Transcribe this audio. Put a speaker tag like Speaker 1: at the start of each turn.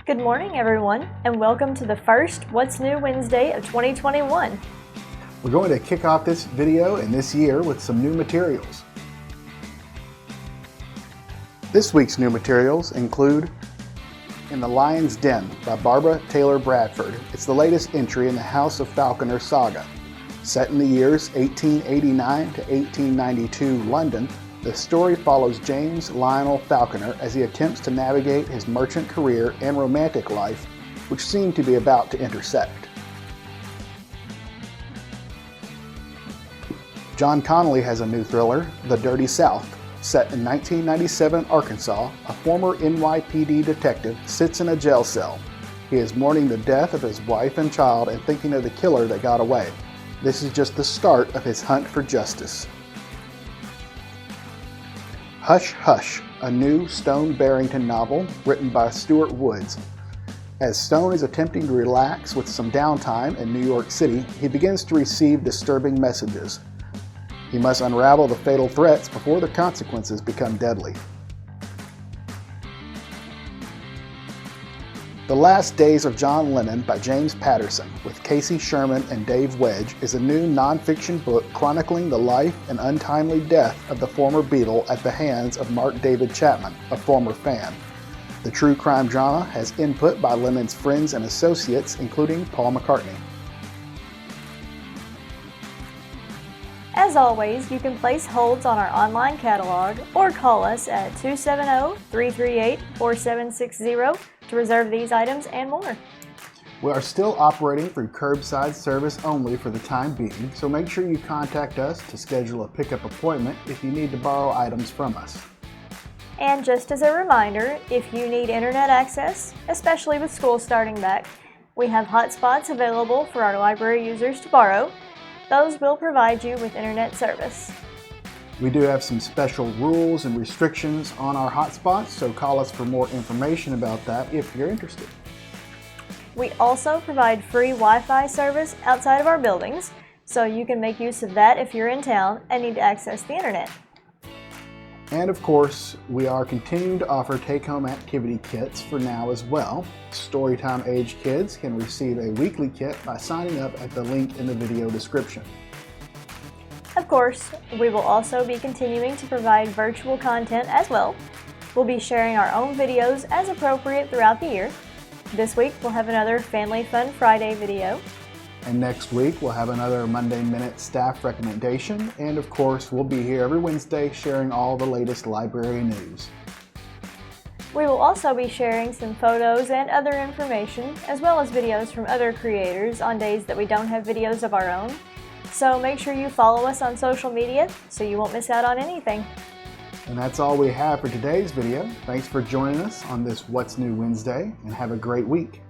Speaker 1: Good morning, everyone, and welcome to the first What's New Wednesday of 2021.
Speaker 2: We're going to kick off this video and this year with some new materials. This week's new materials include In the Lion's Den by Barbara Taylor Bradford. It's the latest entry in the House of Falconer saga. Set in the years 1889 to 1892 London, the story follows James Lionel Falconer as he attempts to navigate his merchant career and romantic life, which seem to be about to intersect. John Connolly has a new thriller, The Dirty South. Set in 1997 Arkansas, a former NYPD detective sits in a jail cell. He is mourning the death of his wife and child and thinking of the killer that got away. This is just the start of his hunt for justice. Hush Hush, a new Stone Barrington novel written by Stuart Woods. As Stone is attempting to relax with some downtime in New York City, he begins to receive disturbing messages. He must unravel the fatal threats before the consequences become deadly. The Last Days of John Lennon by James Patterson with Casey Sherman and Dave Wedge is a new non-fiction book chronicling the life and untimely death of the former Beatle at the hands of Mark David Chapman, a former fan. The true crime drama has input by Lennon's friends and associates, including Paul McCartney.
Speaker 1: As always, you can place holds on our online catalog or call us at 270-338-4760 to reserve these items and more.
Speaker 2: We are still operating through curbside service only for the time being, so make sure you contact us to schedule a pickup appointment if you need to borrow items from us.
Speaker 1: And just as a reminder, if you need internet access, especially with school starting back, we have hotspots available for our library users to borrow. Those will provide you with internet service.
Speaker 2: We do have some special rules and restrictions on our hotspots, so call us for more information about that if you're interested.
Speaker 1: We also provide free Wi-Fi service outside of our buildings, so you can make use of that if you're in town and need to access the internet.
Speaker 2: And of course, we are continuing to offer take-home activity kits for now as well. Storytime age kids can receive a weekly kit by signing up at the link in the video description.
Speaker 1: Of course, we will also be continuing to provide virtual content as well. We'll be sharing our own videos as appropriate throughout the year. This week we'll have another Family Fun Friday video.
Speaker 2: And next week we'll have another Monday Minute staff recommendation. And of course, we'll be here every Wednesday sharing all the latest library news.
Speaker 1: We will also be sharing some photos and other information, as well as videos from other creators on days that we don't have videos of our own. So make sure you follow us on social media so you won't miss out on anything.
Speaker 2: And that's all we have for today's video. Thanks for joining us on this What's New Wednesday, and have a great week.